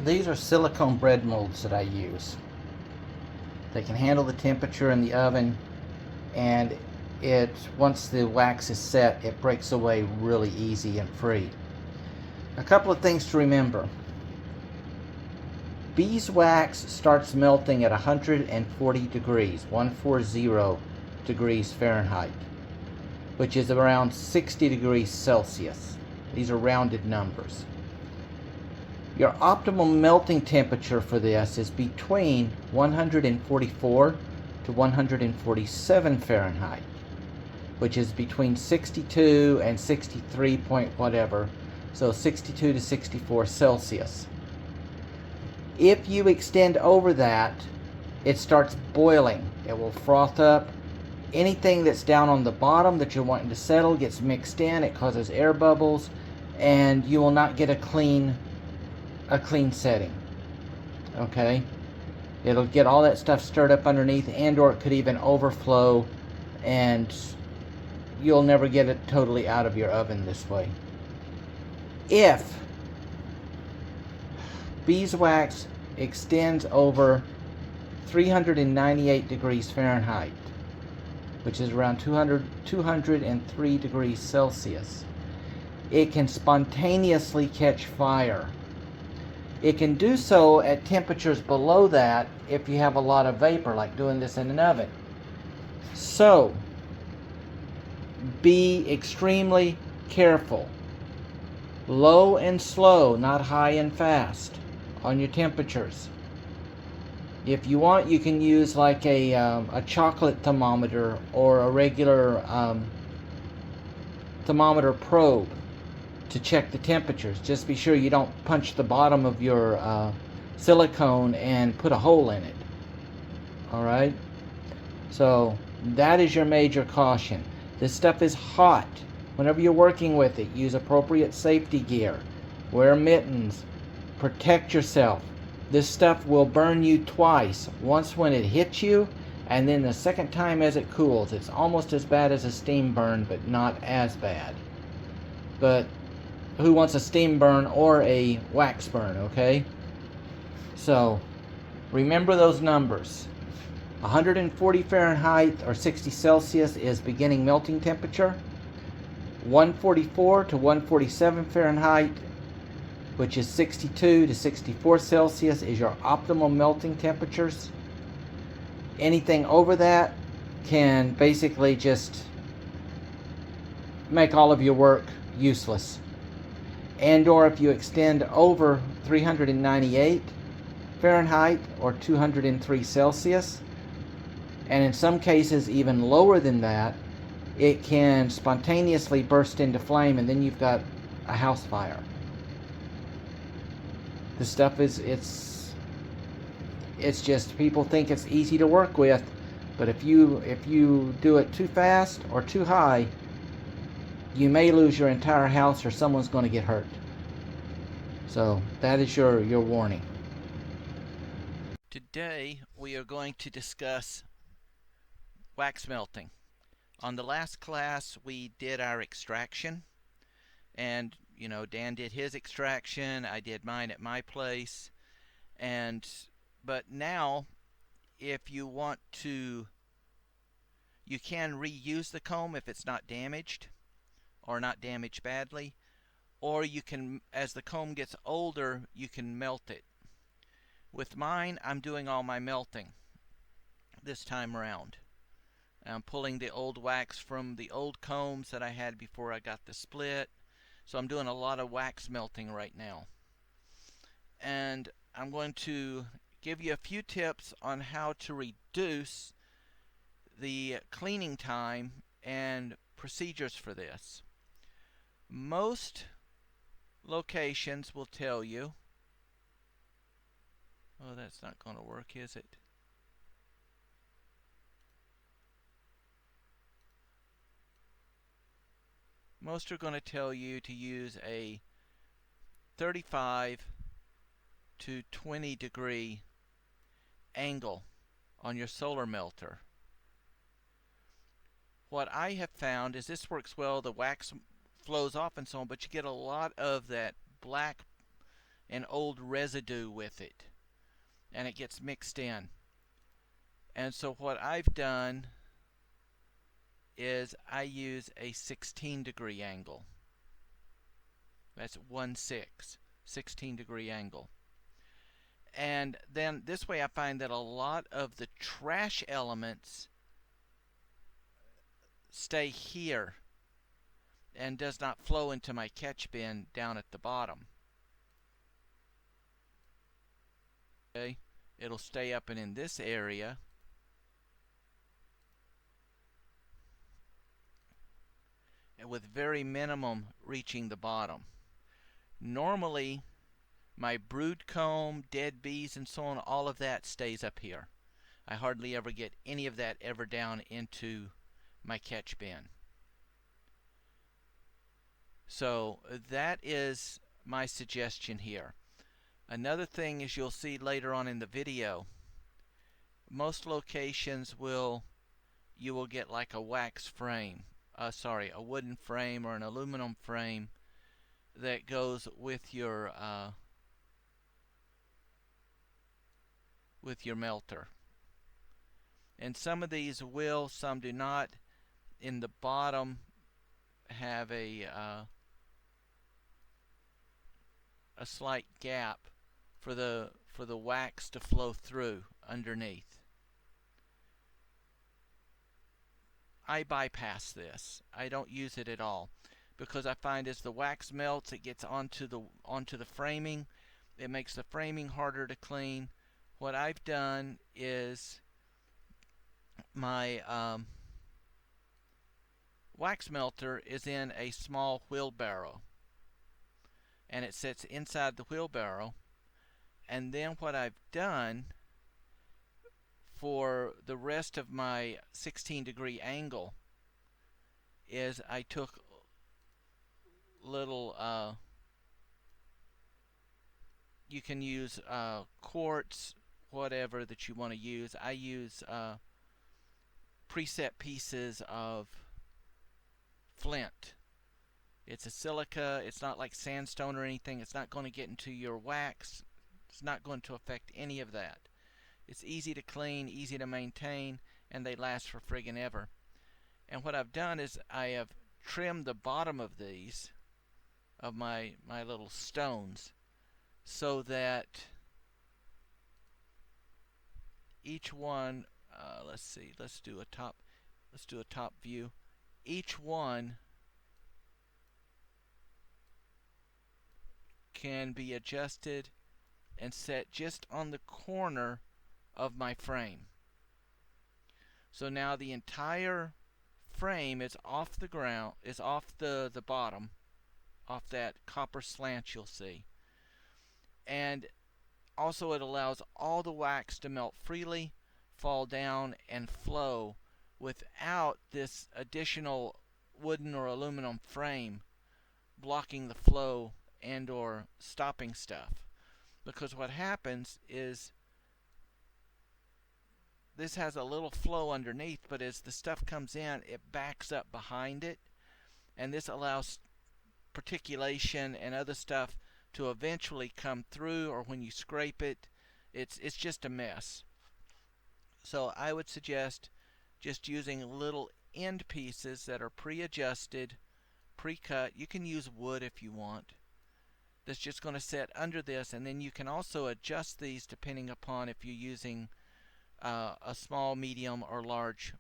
These are silicone bread molds that I use. They can handle the temperature in the oven, and it once the wax is set, it breaks away really easy and free. A couple of things to remember. Beeswax starts melting at 140 degrees, 140 degrees Fahrenheit, which is around 60 degrees Celsius. These are rounded numbers. Your optimal melting temperature for this is between 144 to 147 Fahrenheit, which is between 62 and 63 point whatever, so 62 to 64 Celsius. If you extend over that, it starts boiling. It will froth up. Anything that's down on the bottom that you're wanting to settle gets mixed in. It causes air bubbles, and you will not get a clean setting. Okay? It'll get all that stuff stirred up underneath, and or it could even overflow, and you'll never get it totally out of your oven this way. If beeswax extends over 398 degrees Fahrenheit, which is around 203 degrees Celsius, it can spontaneously catch fire. It can do so at temperatures below that if you have a lot of vapor, like doing this in an oven. So, be extremely careful. Low and slow, not high and fast, on your temperatures. If you want, you can use like a chocolate thermometer or a regular thermometer probe to check the temperatures. Just be sure you don't punch the bottom of your silicone and put a hole in it. Alright? So that is your major caution. This stuff is hot. Whenever you're working with it, use appropriate safety gear. Wear mittens. Protect yourself. This stuff will burn you twice. Once when it hits you, and then the second time as it cools. It's almost as bad as a steam burn, but not as bad. But who wants a steam burn or a wax burn, okay? So, remember those numbers. 140 Fahrenheit or 60 Celsius is beginning melting temperature. 144 to 147 Fahrenheit, which is 62 to 64 Celsius, is your optimal melting temperatures. Anything over that can basically just make all of your work useless. And or if you extend over 398 Fahrenheit or 203 Celsius, and in some cases even lower than that, it can spontaneously burst into flame, and then you've got a house fire. This stuff it's just, people think it's easy to work with, but if you do it too fast or too high, you may lose your entire house, or someone's going to get hurt. So that is your warning. Today we are going to discuss wax melting. On the last class we did our extraction, and Dan did his extraction, I did mine at my place, but now if you want to, you can reuse the comb if it's not damaged or not damaged badly, or you can, as the comb gets older, you can melt it. With mine, I'm doing all my melting this time around. I'm pulling the old wax from the old combs that I had before I got the split. So I'm doing a lot of wax melting right now. And I'm going to give you a few tips on how to reduce the cleaning time and procedures for this. Most locations will tell you, oh, that's not going to work, is it? Most are going to tell you to use a 35 to 20 degree angle on your solar melter. What I have found is this works well, the wax flows off and so on, but you get a lot of that black an old residue with it, and it gets mixed in. And so what I've done is I use a 16-degree angle. That's 1/6, 16-degree angle. And then this way I find that a lot of the trash elements stay here and does not flow into my catch bin down at the bottom. Okay, it'll stay up and in this area. And with very minimum reaching the bottom. Normally, my brood comb, dead bees, and so on, all of that stays up here. I hardly ever get any of that ever down into my catch bin. So that is my suggestion here. Another thing is, you'll see later on in the video, most locations you will get like a wax frame, a wooden frame or an aluminum frame that goes with your melter. And some of these will, some do not. In the bottom have a slight gap for the wax to flow through underneath. I bypass this. I don't use it at all, because I find as the wax melts, it gets onto the framing. It makes the framing harder to clean. What I've done is my wax melter is in a small wheelbarrow, and it sits inside the wheelbarrow. And then what I've done for the rest of my 16-degree angle is I took little you can use quartz, whatever that you want to use. I use preset pieces of flint. It's a silica. It's not like sandstone or anything. It's not going to get into your wax. It's not going to affect any of that. It's easy to clean, easy to maintain, and they last for friggin' ever. And what I've done is I have trimmed the bottom of these, of my little stones, so that each one, let's see, let's do a top view. Each one can be adjusted and set just on the corner of my frame. So now the entire frame is off the ground, is off the bottom, off that copper slant you'll see. And also it allows all the wax to melt freely, fall down, and flow without this additional wooden or aluminum frame blocking the flow and or stopping stuff. Because what happens is this has a little flow underneath, but as the stuff comes in, it backs up behind it, and this allows particulation and other stuff to eventually come through, or when you scrape it, it's just a mess. So I would suggest just using little end pieces that are pre-adjusted, pre-cut. You can use wood if you want. That's just going to sit under this, and then you can also adjust these depending upon if you're using a small, medium, or large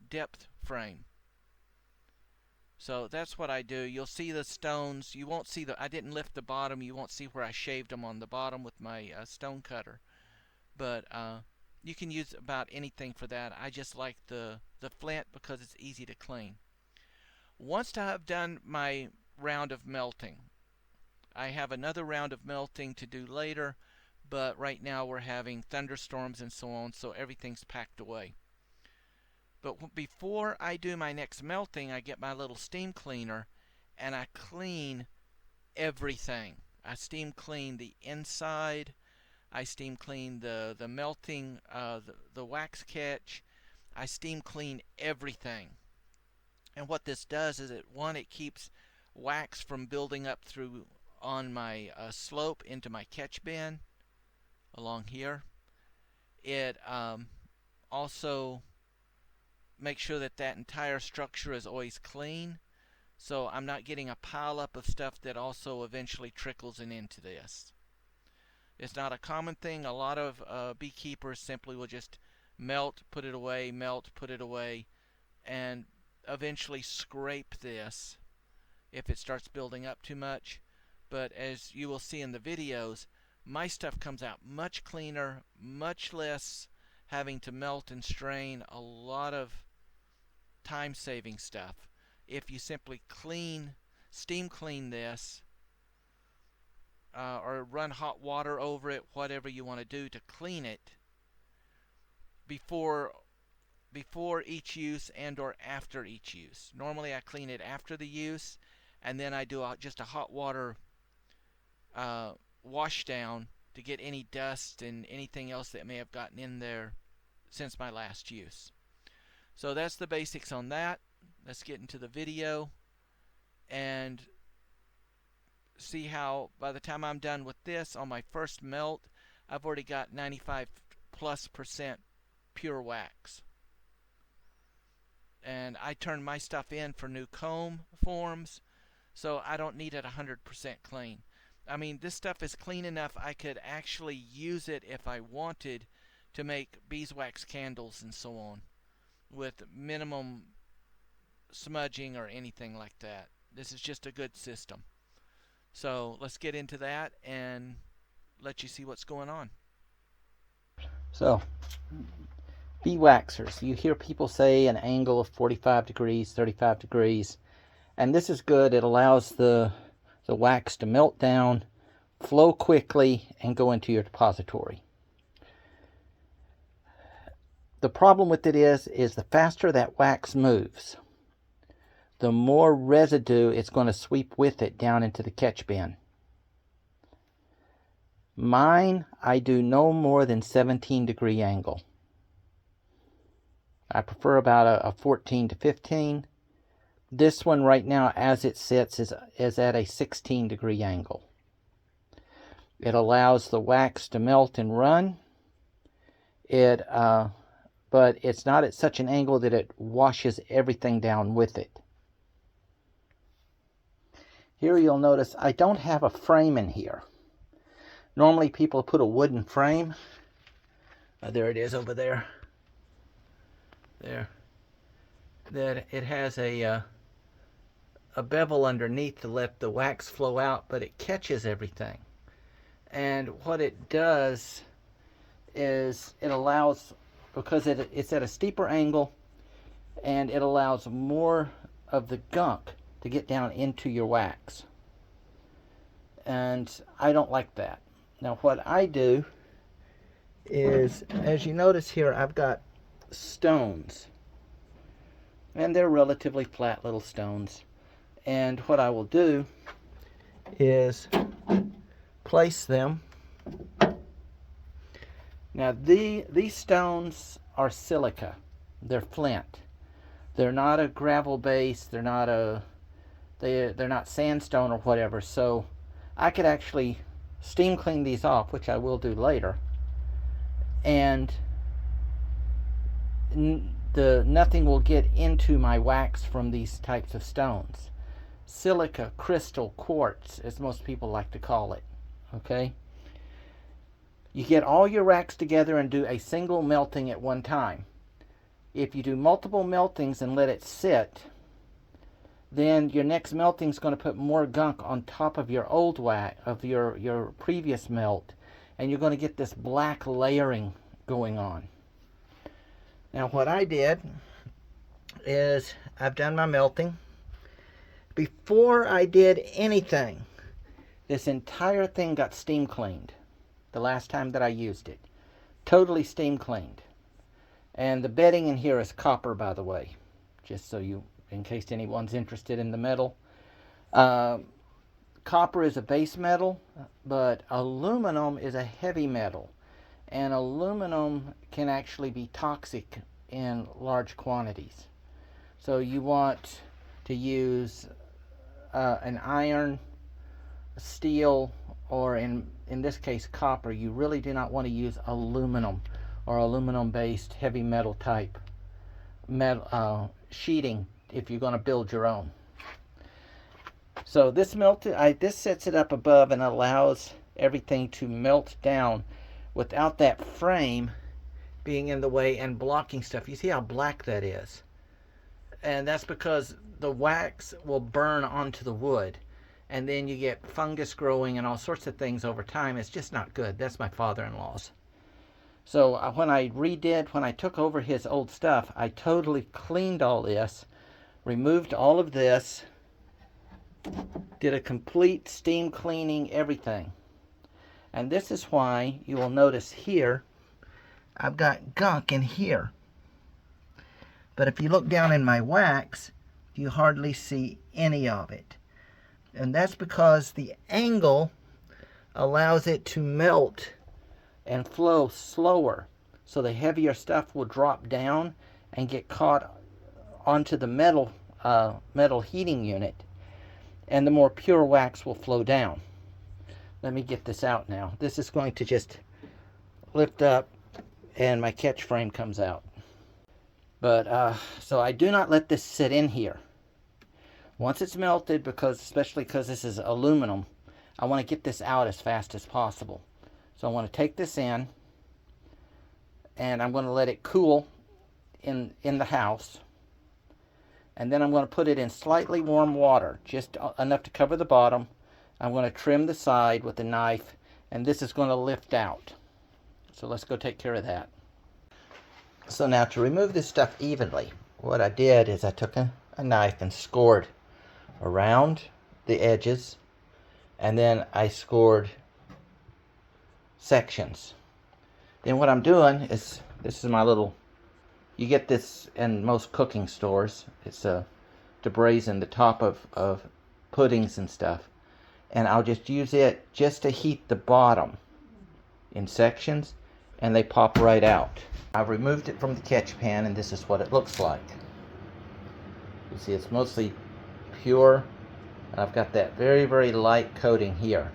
depth frame. So that's what I do. You'll see the stones. You won't see I didn't lift the bottom. You won't see where I shaved them on the bottom with my stone cutter. But you can use about anything for that. I just like the flint because it's easy to clean. Once I have done my round of melting, I have another round of melting to do later, but right now we're having thunderstorms and so on, so everything's packed away. But before I do my next melting, I get my little steam cleaner and I clean everything. I steam clean the inside, I steam clean the melting, the wax catch. I steam clean everything. And what this does is it keeps wax from building up through on my slope into my catch bin along here. It also makes sure that that entire structure is always clean, so I'm not getting a pile up of stuff that also eventually trickles into this. It's not a common thing. A lot of beekeepers simply will just melt, put it away, melt, put it away, and eventually scrape this if it starts building up too much. But as you will see in the videos, my stuff comes out much cleaner, much less having to melt and strain, a lot of time-saving stuff. If you simply steam clean this, or run hot water over it, whatever you want to do to clean it before each use and or after each use. Normally I clean it after the use, and then I do just a hot water wash down to get any dust and anything else that may have gotten in there since my last use. So that's the basics on that. Let's get into the video and see how by the time I'm done with this on my first melt, I've already got 95+% pure wax. And I turn my stuff in for new comb forms, so I don't need it 100% clean. I mean, this stuff is clean enough I could actually use it if I wanted to make beeswax candles and so on with minimum smudging or anything like that. This is just a good system. So let's get into that and let you see what's going on. So, bee waxers. You hear people say an angle of 45 degrees, 35 degrees, and this is good. It allows the wax to melt down, flow quickly, and go into your depository. The problem with it is the faster that wax moves, the more residue it's going to sweep with it down into the catch bin. Mine, I do no more than 17-degree angle. I prefer about a 14 to 15. This one right now, as it sits, is at a 16-degree angle. It allows the wax to melt and run. But it's not at such an angle that it washes everything down with it. Here you'll notice I don't have a frame in here. Normally people put a wooden frame. There it is over there. There. That it has a bevel underneath to let the wax flow out, but it catches everything. And what it does is it allows, because it's at a steeper angle, and it allows more of the gunk to get down into your wax. And I don't like that. Now what I do is, as you notice here, I've got stones. And they're relatively flat little stones. And what I will do is place them. Now these stones are silica. They're flint. They're not a gravel base. They're not sandstone or whatever. So I could actually steam clean these off, which I will do later, and nothing will get into my wax from these types of stones. Silica, crystal, quartz, as most people like to call it. Okay? You get all your wax together and do a single melting at one time. If you do multiple meltings and let it sit, then your next melting is going to put more gunk on top of your old wax, of your previous melt, and you're going to get this black layering going on. Now what I did is I've done my melting. Before I did anything, this entire thing got steam cleaned the last time that I used it. Totally steam cleaned. And the bedding in here is copper, by the way, just so you, in case anyone's interested in the metal. Copper is a base metal, but aluminum is a heavy metal. And aluminum can actually be toxic in large quantities. So you want to use an iron steel, or in this case copper, you really do not want to use aluminum or aluminum based heavy metal type metal sheeting if you're going to build your own. So this this sets it up above and allows everything to melt down without that frame being in the way and blocking stuff. You see how black that is? And that's because the wax will burn onto the wood, and then you get fungus growing and all sorts of things over time. It's just not good. That's my father-in-law's. So when I took over his old stuff, I totally cleaned all this, removed all of this, did a complete steam cleaning, everything. And this is why you will notice here, I've got gunk in here. But if you look down in my wax, you hardly see any of it. And that's because the angle allows it to melt and flow slower. So the heavier stuff will drop down and get caught onto the metal heating unit, and the more pure wax will flow down. Let me get this out now. This is going to just lift up and my catch frame comes out. But so I do not let this sit in here. Once it's melted, especially because this is aluminum, I want to get this out as fast as possible. So I want to take this in, and I'm going to let it cool in the house. And then I'm going to put it in slightly warm water, just enough to cover the bottom. I'm going to trim the side with a knife, and this is going to lift out. So let's go take care of that. So now to remove this stuff evenly, what I did is I took a knife and scored around the edges, and then I scored sections. Then what I'm doing is, this is my little, you get this in most cooking stores. It's to braise in the top of puddings and stuff. And I'll just use it just to heat the bottom in sections, and they pop right out. I've removed it from the catch pan, and this is what it looks like. You see it's mostly pure, and I've got that very, very light coating here.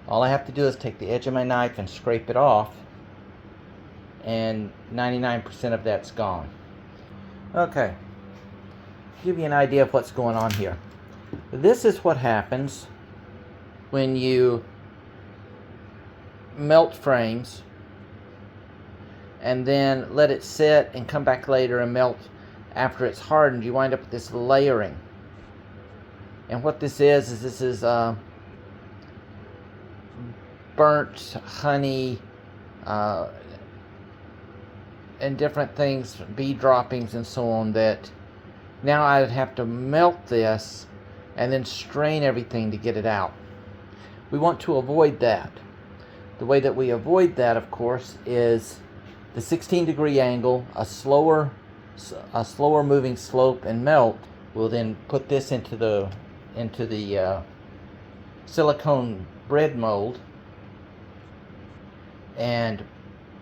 All I have to do is take the edge of my knife and scrape it off, and 99% of that's gone. Okay, give you an idea of what's going on here. This is what happens when you melt frames and then let it sit and come back later and melt after it's hardened. You wind up with this layering. And what this is this is burnt honey and different things, bee droppings and so on, that now I'd have to melt this and then strain everything to get it out. We want to avoid that. The way that we avoid that, of course, is the 16-degree angle, a slower moving slope and melt. We'll then put this into the silicone bread mold and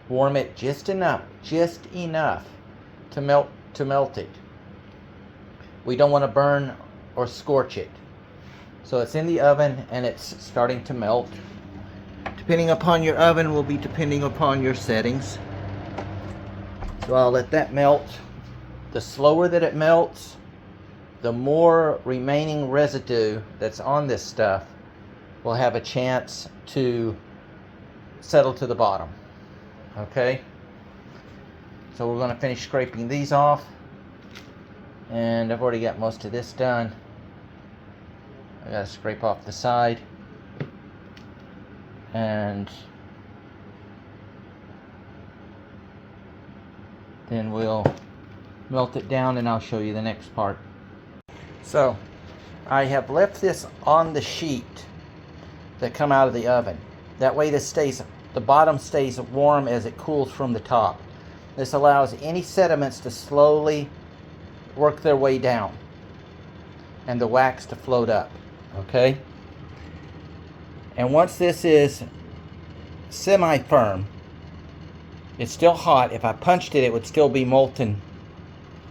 warm it just enough to melt it. We don't want to burn or scorch it. So it's in the oven and it's starting to melt. Depending upon your oven will be depending upon your settings. So I'll let that melt. The slower that it melts, the more remaining residue that's on this stuff will have a chance to settle to the bottom. Okay? So we're going to finish scraping these off. And I've already got most of this done. I got to scrape off the side. And then we'll melt it down and I'll show you the next part. So I have left this on the sheet that come out of the oven. That way the bottom stays warm as it cools from the top. This allows any sediments to slowly work their way down and the wax to float up. Okay? And once this is semi-firm, it's still hot. If I punched it, it would still be molten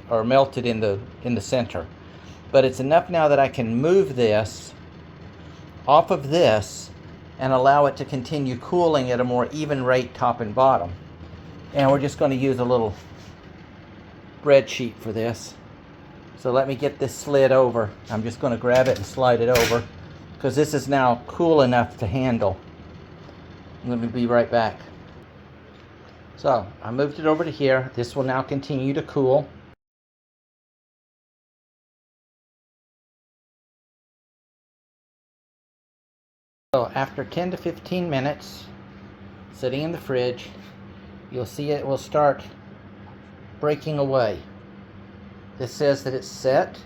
or melted in the center. But it's enough now that I can move this off of this and allow it to continue cooling at a more even rate top and bottom. And we're just going to use a little bread sheet for this. So let me get this slid over. I'm just going to grab it and slide it over because this is now cool enough to handle. Let me be right back. So I moved it over to here. This will now continue to cool. So after 10 to 15 minutes sitting in the fridge, you'll see it will start breaking away. This says that it's set,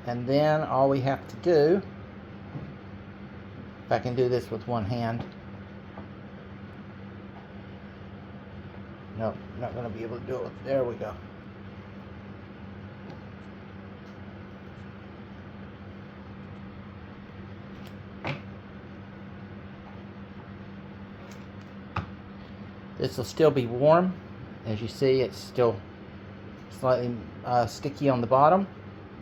and then all we have to do, if I can do this with one hand, no, not going to be able to do it. There we go. This will still be warm. As you see, it's still slightly sticky on the bottom.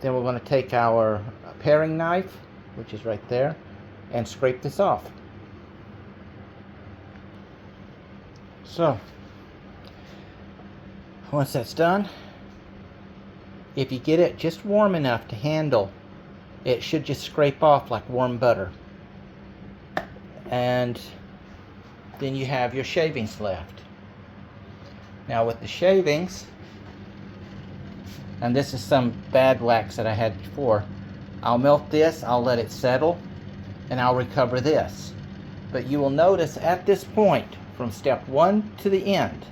Then we're going to take our paring knife, which is right there, and scrape this off. So once that's done, if you get it just warm enough to handle, it should just scrape off like warm butter. And then you have your shavings left. Now with the shavings, and this is some bad wax that I had before, I'll melt this, I'll let it settle, and I'll recover this. But you will notice at this point, from step 1 to the end,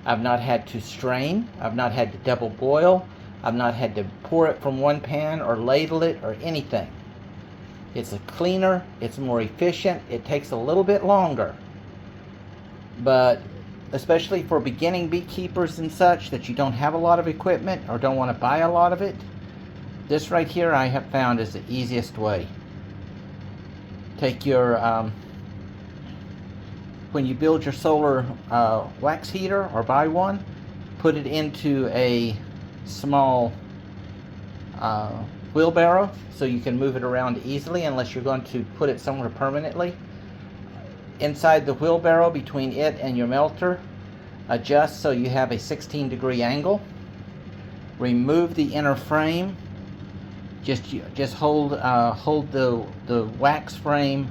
I've not had to strain, I've not had to double boil, I've not had to pour it from one pan or ladle it or anything. It's a cleaner, it's more efficient, it takes a little bit longer. But especially for beginning beekeepers and such that you don't have a lot of equipment or don't want to buy a lot of it, this right here I have found is the easiest way. Take your, when you build your solar wax heater or buy one, put it into a small wheelbarrow so you can move it around easily unless you're going to put it somewhere permanently. Inside the wheelbarrow, between it and your melter, adjust so you have a 16-degree angle. Remove the inner frame. Just hold the wax frame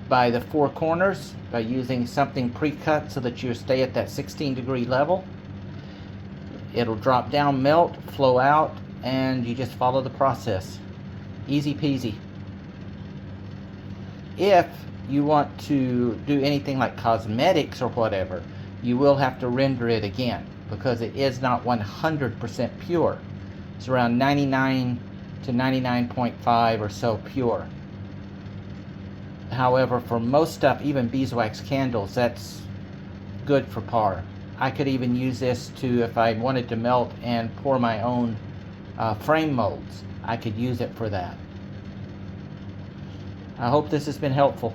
by the 4 corners by using something pre-cut so that you stay at that 16-degree level. It'll drop down, melt, flow out, and you just follow the process. Easy peasy. If you want to do anything like cosmetics or whatever, you will have to render it again because it is not 100% pure. It's around 99 to 99.5 or so pure. However, for most stuff, even beeswax candles, that's good for par. I could even use this to, if I wanted to melt and pour my own frame molds, I could use it for that. I hope this has been helpful.